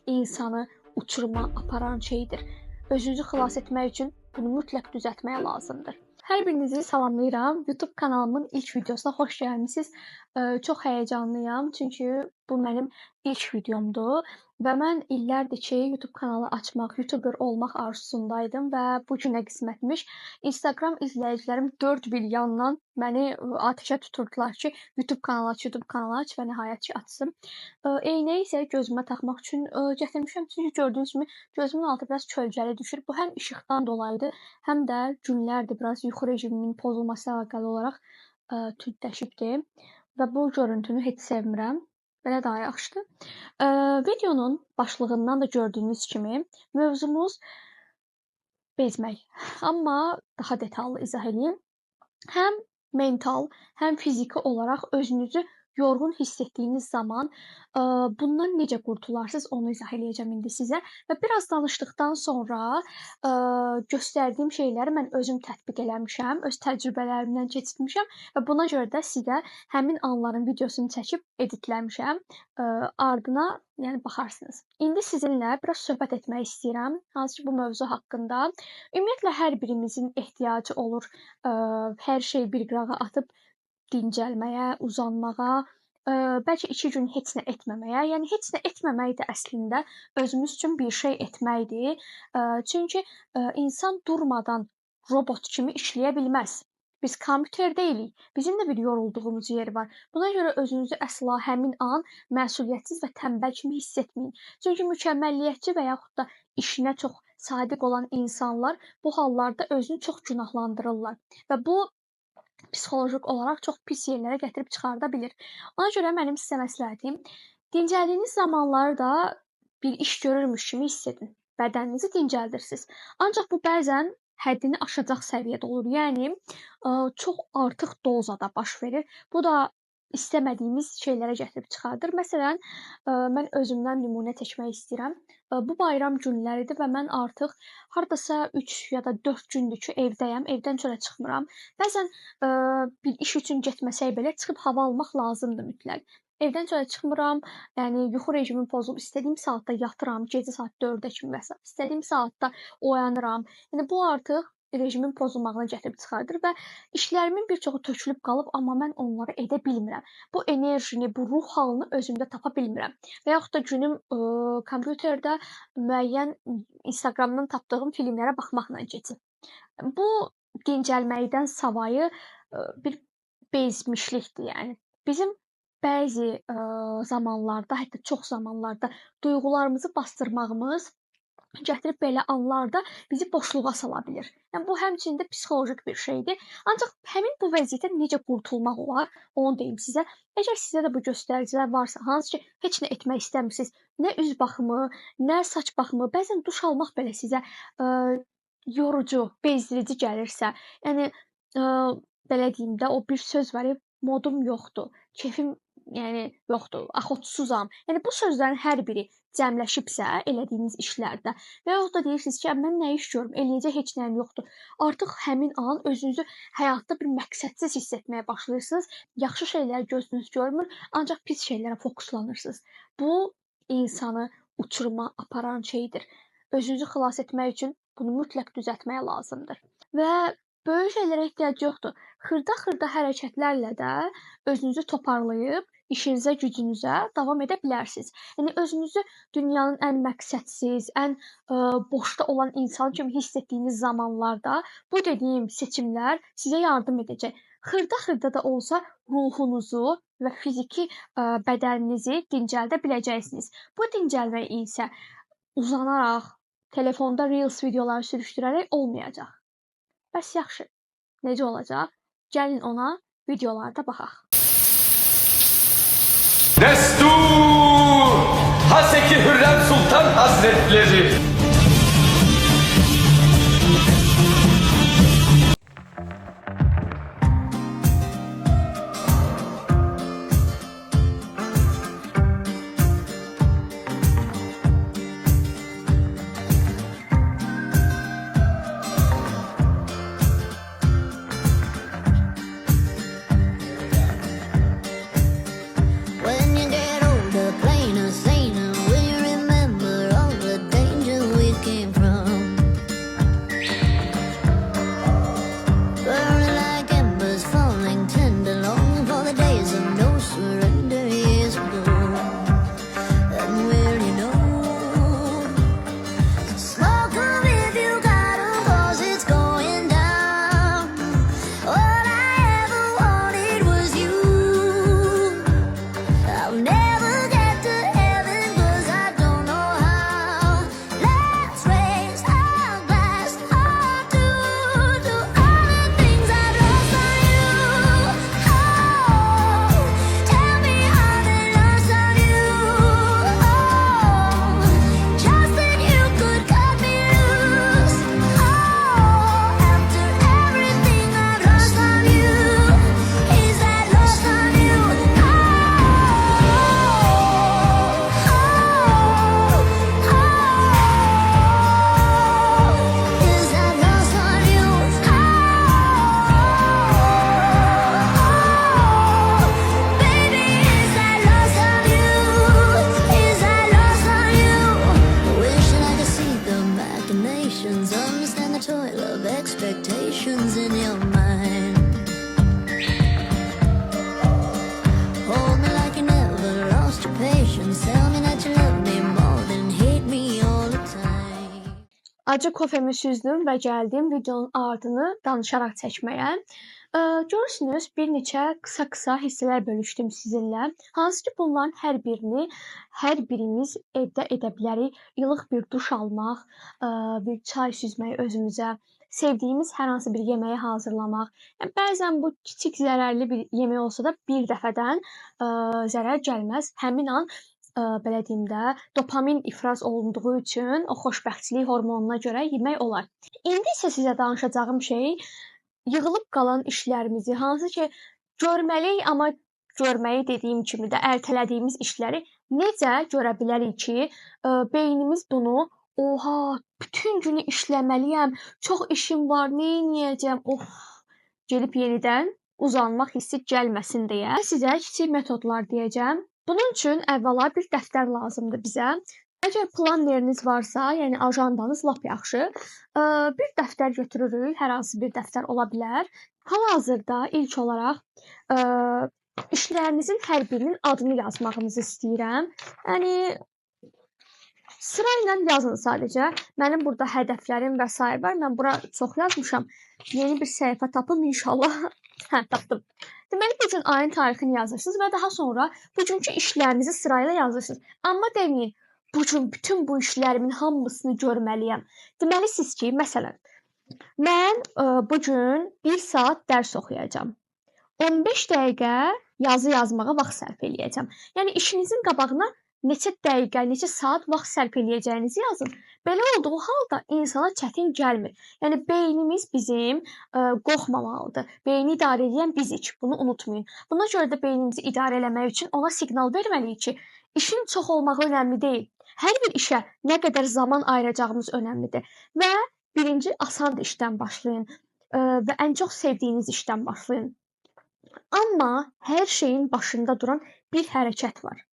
insanı uçuruma aparan şeydir. Özünüzü xilas etmək üçün bunu mütləq düzəltmək lazımdır. Hər birinizi salamlayıram. YouTube kanalımın ilk videosuna xoş gəlmisiniz. Çox həyəcanlıyam, çünki bu mənim ilk videomdur və mən illərdir ki, YouTube kanalı açmaq, YouTuber olmaq arzusundaydım və bu günə qismətmiş. Instagram izləyicilərim 4 bir yandan məni atəşə tuturdular ki, YouTube kanalı aç və nəhayət ki açdım. Eynəyi isə gözümə taxmaq üçün gətirmişəm, çünki gördüyünüz kimi gözümün altı biraz kölgəli düşür. Bu həm işıqdan dolayıdır, həm də günlərdir biraz yuxu rejimimin pozulması ilə əlaqəli olaraq tündləşibdir və bu görüntünü heç sevmirəm. Belə daha yaxşıdır. Videonun başlığından da gördüyünüz kimi mövzumuz bezmək. Amma daha detallı izah edeyim. Həm mental, həm fiziki olaraq özünüzü yorğun hiss etdiyiniz zaman bundan necə qurtularsınız onu izah eləyəcəm indi sizə və biraz danışdıqdan sonra göstərdiyim şeyləri mən özüm tətbiq eləmişəm, öz təcrübələrimdən keçirmişəm və buna görə də sizə həmin anların videosunu çəkib editləmişəm. Ardına yəni baxarsınız. İndi sizinlə biraz söhbət etmək istəyirəm, hansı ki bu mövzu haqqında. Ümumiyyətlə hər birimizin ehtiyacı olur hər şey bir qırağa atıb dincəlməyə, uzanmağa, bəlkə 2 gün heç nə etməməyə. Yəni heç nə etməmək də əslində özümüz üçün bir şey etməkdir. Çünki insan durmadan robot kimi işləyə bilməz. Biz kompüter deyilik. Bizim də bir yorulduğumuz yer var. Buna görə özünüzü əsla həmin an məsuliyyətsiz və tənbəl kimi hiss etməyin. Çünki mükəmməlliyətçi və yaxud da işinə çox sadiq olan insanlar bu hallarda özünü çox günahlandırırlar və bu psixoloji olaraq çox pis yerlərə gətirib çıxarda bilir. Ona görə mənim sizə məsləhətim, dincəldiyiniz zamanları da bir iş görürmüş kimi hiss edin. Bədəninizi dincəldirsiniz. Ancaq bu bəzən həddini aşacaq səviyyədə olur. Yəni çox artıq dozada baş verir. Bu da istəmədiyimiz şeylərə gətirib çıxardır. Məsələn, mən özümdən nümunə çəkmək istəyirəm. Bu bayram günləridir və mən artıq hardasa 3 ya da 4 gündür ki, evdəyəm. Evdən çölə çıxmıram. Bəzən bir iş üçün getməsək belə çıxıb hava almaq lazımdır mütləq. Evdən çölə çıxmıram. Yəni yuxu rejimim pozulub, istədiyim saatda yatıram, gecə saat 4-ə kimi və istədiyim saatda oyanıram. Yəni bu artıq rejimin pozulmağına gətirib çıxardır və işlərimin bir çoxu tökülüb qalıb, amma mən onları edə bilmirəm. Bu enerjini, bu ruh halını özümdə tapa bilmirəm. Və yaxud da günüm kompüterdə müəyyən Instagramdan tapdığım filmlərə baxmaqla keçir. Bu dincəlməkdən savayı bir bezmişlikdir, yəni. Bizim bəzi zamanlarda, hətta çox zamanlarda duyğularımızı bastırmağımız gətirib belə anlarda bizi boşluğa sala bilir. Yəni bu həmçinin də psixolojik bir şeydir. Ancaq həmin bu vəziyyətdən necə qurtulmaq olar, onu deyim sizə. Əgər sizdə də bu göstəricilər varsa, hansı ki heç nə etmək istəmirsiniz, nə üz baxımı, nə saç baxımı, bəzən duş almaq belə sizə yorucu, bezdirici gəlirsə, yəni belə deyim də, o bir söz var, modum yoxdur, keyfim yoxdur, axotsuzam. Yəni bu sözlərin hər biri cəmləşibsə elədiyiniz işlərdə və yaxud da deyirsiniz ki, mən nə iş görüm, eləyəcək heç nəyim yoxdur. Artıq həmin an özünüzü həyatda bir məqsədsiz hiss etməyə başlayırsınız. Yaxşı şeylər gözünüz görmür, ancaq pis şeylərə fokuslanırsınız. Bu insanı uçuruma aparan şeydir. Özünüzü xilas etmək üçün bunu mütləq düzəltmək lazımdır. Və böyük şeylərə ehtiyac yoxdur. Xırda hərəkətlərlə də özünüzü toparlayıb işinizə, gücünüzə davam edə bilərsiniz. Yəni özünüzü dünyanın ən məqsədsiz, ən boşda olan insan kimi hiss etdiyiniz zamanlarda bu dediyim seçimlər sizə yardım edəcək. Xırda da olsa ruhunuzu və fiziki bədəninizi dincəldə biləcəksiniz. Bu dincəlmə isə uzanaraq, telefonda Reels videoları sürüşdürərək olmayacaq. Bəs yaxşı, necə olacaq? Gəlin ona videolarda baxaq. Destur! Haseki Hürrem Sultan Hazretleri! When you get older, plainer, saner, will you remember acı kofemi süzdüm və gəldim videonun ardını danışaraq çəkməyə. Görürsünüz, bir neçə qısa hissələr bölüşdüm sizinlə. Hansı ki, bunların hər birini hər birimiz evdə edə bilərik. İlıq bir duş almaq, bir çay süzmək özümüzə, sevdiyimiz hər hansı bir yeməyi hazırlamaq. Yəni, bəzən bu kiçik zərərli bir yemək olsa da bir dəfədən zərər gəlməz. Həmin an belə deyim də, dopamin ifraz olunduğu üçün o xoşbəxtçilik hormonuna görə yemək olar. İndi isə sizə danışacağım şey yığılıb qalan işlərimizi, hansı ki, görməliyik, amma görməyi dediyim kimi də ertələdiyimiz işləri necə görə bilərik ki, beynimiz bunu oha, bütün günü işləməliyəm, çox işim var, nə edəcəm, gedib yenidən uzanmaq hissi gəlməsin deyə sizə kiçik metodlar deyəcəm. Bunun üçün əvvəla bir dəftər lazımdır bizə. Əgər planneriniz varsa, yəni ajandanız lap yaxşı, bir dəftər götürürük, hər hansı bir dəftər ola bilər. Hal-hazırda ilk olaraq işlərinizin hər birinin adını yazmağınızı istəyirəm. Yəni sırayla yazın sadəcə. Mənim burada hədəflərim və sair var. Mən bura çox yazmışam. Yeni bir səhifə tapım inşallah. Tapdım. Deməli, bu gün ayın tarixini yazırsınız və daha sonra bugünkü işlərinizi sırayla yazırsınız. Amma deməyin, bugün bütün bu işlərimin hamısını görməliyəm. Deməli, siz ki, məsələn, mən bugün 1 saat dərs oxuyacağam. 15 dəqiqə yazı yazmağa vaxt sərf eləyəcəm. Yəni, işinizin qabağına neçə dəqiqə, neçə saat vaxt sərf eləyəcəyinizi yazın. Belə olduğu halda insana çətin gəlmir. Yəni, beynimiz bizim qorxmamalıdır. Beyni idarə edən bizik. Bunu unutmayın. Buna görə də beynimizi idarə eləmək üçün ona siqnal verməliyik ki, işin çox olmağı önəmli deyil. Hər bir işə nə qədər zaman ayıracağımız önəmlidir. Və birinci asan işdən başlayın və ən çox sevdiyiniz işdən başlayın. Amma hər şeyin başında duran bir hərəkət var.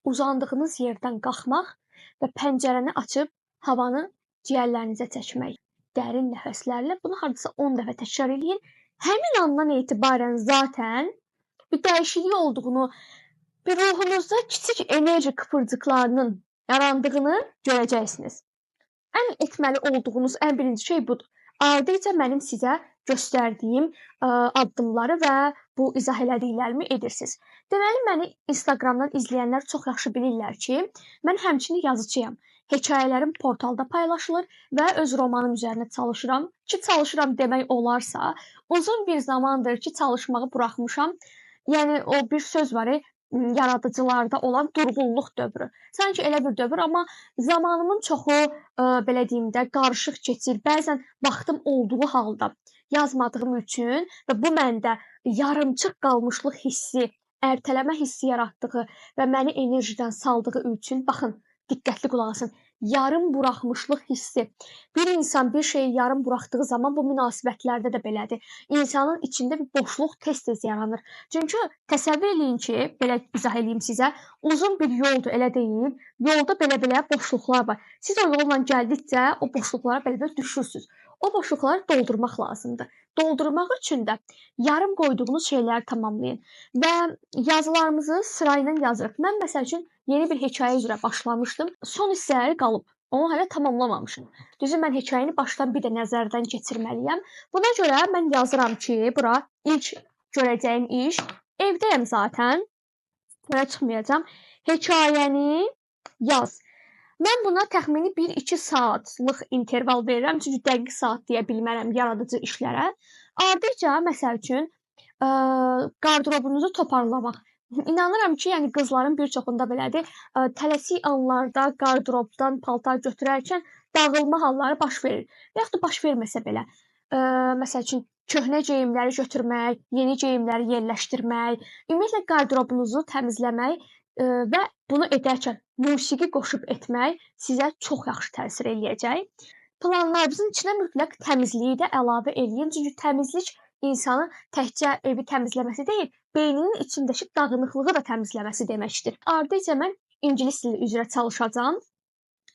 Uzandığınız yerdən qalxmaq və pəncərəni açıb havanı ciyərlərinizə çəkmək. Dərin nəfəslərlə bunu hardasa 10 dəfə təkrar edin. Həmin andan etibarən zaten bir dəyişiklik olduğunu, bir ruhunuzda kiçik enerji kıpırcıqlarının yarandığını görəcəksiniz. Ən etməli olduğunuz ən birinci şey budur. Ardınca mənim sizə göstərdiyim addımları və bu izah elədiklərimi edirsiniz. Deməli, məni Instagramdan izləyənlər çox yaxşı bilirlər ki, mən həmçinin yazıcıyam. Hekayələrim portalda paylaşılır və öz romanım üzərində çalışıram. Ki, çalışıram demək olarsa, uzun bir zamandır ki, çalışmağı buraxmışam. Yəni, o bir söz var, yaradıcılarda olan durğunluq dövrü. Sanki elə bir dövr, amma zamanımın çoxu, belə deyim də, qarışıq keçir. Bəzən vaxtım olduğu halda yazmadığım üçün və bu məndə yarımçıq qalmışlıq hissi, ertələmə hissi yaratdığı və məni enerjidən saldığı üçün, baxın, diqqətli qulaq asın, yarım buraxmışlıq hissi. Bir insan bir şeyi yarım buraxdığı zaman bu münasibətlərdə də belədir. İnsanın içində bir boşluq tez-tez yaranır. Çünki təsəvvür eləyin ki, belə izah eləyim sizə, uzun bir yoldur, elə deyil. Yolda belə-belə boşluqlar var. Siz o yolla gəldikcə o boşluqlara belə-belə düşürsünüz. O boşluqları doldurmaq lazımdır. Doldurmaq üçün də yarım qoyduğunuz şeyləri tamamlayın və yazılarımızı sırayla yazırıq. Mən məsəl üçün yeni bir hekayə üzrə başlamışdım. Son hissələri qalıb. Onu hələ tamamlamamışam. Düzü mən hekayəni başdan bir də nəzərdən keçirməliyəm. Buna görə mən yazıram ki, bura ilk görəcəyim iş, evdəyəm zaten. Buna çıxmayacağam. Hekayəni yaz. Mən buna təxmini 1-2 saatlıq interval verirəm. Çünki dəqiq saat deyə bilmərəm yaradıcı işlərə. Ardınca, məsəl üçün, qardırobunuzu toparlamaq. İnanıram ki, yəni qızların bir çoxunda belədir. Tələsik anlarda qardırobdan paltar götürərkən dağılma halları baş verir. Yaxud da baş verməsə belə. Məsəl üçün, köhnə geyimləri götürmək, yeni geyimləri yerləşdirmək, ümumiyyətlə qardırobunuzu təmizləmək və bunu edərkən musiqi qoşub etmək sizə çox yaxşı təsir eləyəcək. Planlarınızın içinə mütləq təmizliyi də əlavə eləyin. Çünki təmizlik insanın təkcə evi təmizləməsi deyil, beyninin içindəki dağınıqlığı da təmizləməsi deməkdir. Ardınca mən ingilis dili üzrə çalışacağam.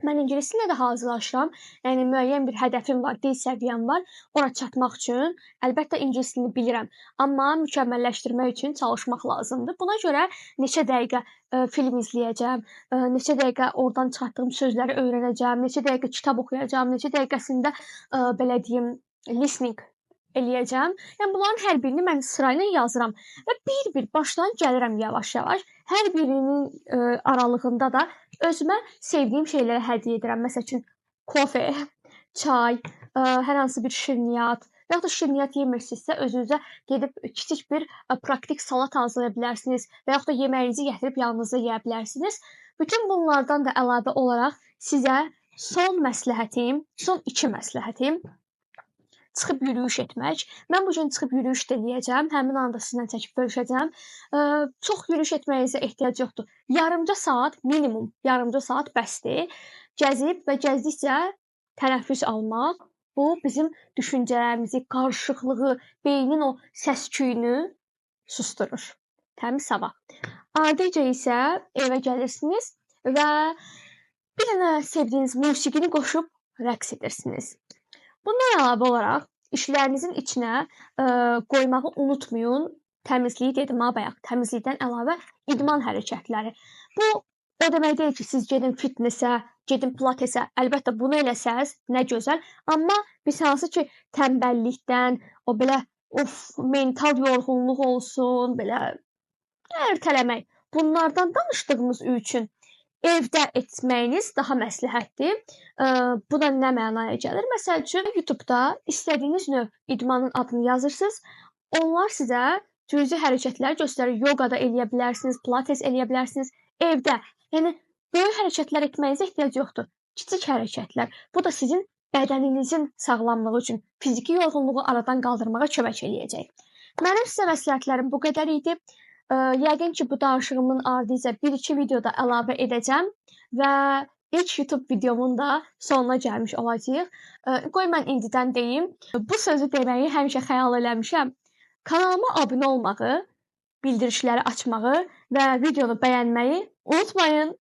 Mən ingilis dilinə də hazırlaşıram. Yəni müəyyən bir hədəfim var, dil səviyyəm var. Ora çatmaq üçün əlbəttə ingilis dilini bilirəm, amma mükəmməlləşdirmək üçün çalışmaq lazımdır. Buna görə neçə dəqiqə film izləyəcəm, neçə dəqiqə oradan çıxartdığım sözləri öyrənəcəm, neçə dəqiqə kitab oxuyacam, neçə dəqiqəsində belə deyim, listening eləyəcəm. Yəni bunların hər birini mən sırayla yazıram və bir-bir başdan gəlirəm yavaş-yavaş. Hər birinin aralığında da özümə sevdiyim şeyləri hədiyyə edirəm. Məsəl üçün kofe, çay, hər hansı bir şirniyyat və ya da şirniyyat yemirsinizsə özünüzə gedib kiçik bir praktik salat hazırlaya bilərsiniz və ya da yeməyinizi gətirib yanınızda yeyə bilərsiniz. Bütün bunlardan da əlavə olaraq sizə son məsləhətim, son 2 məsləhətim çıxıb yürüyüş etmək. Mən bu gün çıxıb yürüyüş də eləyəcəm. Həmin anda sizinlə çəkib bölüşəcəm. Çox yürüyüş etməyinizə ehtiyac yoxdur. Yarımca saat, minimum yarımca saat bəsdir. Gəzib və gəzdikcə tənəffüs almaq, bu bizim düşüncələrimizi, qarışıqlığı, beynin o səs-küyünü susturur. Təmiz hava. Ardınca isə evə gəlirsiniz və bir dənə sevdiyiniz musiqini qoşub rəqs edirsiniz. Bundan əlavə olaraq işlərinizin içinə qoymağı unutmayın. Təmizliyi dedim ha bayaq. Təmizlikdən əlavə idman hərəkətləri. Bu o demək deyil ki, siz gedin fitnesə, gedin pilatesə. Əlbəttə bunu eləsəz nə gözəl. Amma biz hansı ki tənbəllikdən, o belə mental yorğunluq olsun, belə ertələmək. Bunlardan danışdığımız üçün evdə etməyiniz daha məsləhətdir. Bu da nə mənaya gəlir? Məsəl üçün YouTube-da istədiyiniz növ idmanın adını yazırsınız. Onlar sizə cüzi hərəkətlər göstərir. Yoga da eləyə bilərsiniz, pilates eləyə bilərsiniz evdə. Yəni böyük hərəkətlər etməyinizə ehtiyac yoxdur. Kiçik hərəkətlər. Bu da sizin bədəninizin sağlamlığı üçün fiziki yorğunluğu aradan qaldırmağa kömək eləyəcək. Mənim sizə məsləhətlərim bu qədər idi. Yəqin ki, bu danışığımın ardınca 1-2 video da əlavə edəcəm və ilk YouTube videomun da sonuna gəlmiş olacağıq. Qoy mən indidən deyim, bu sözü deməyi həmişə xəyal eləmişəm. Kanalıma abunə olmağı, bildirişləri açmağı və videonu bəyənməyi unutmayın.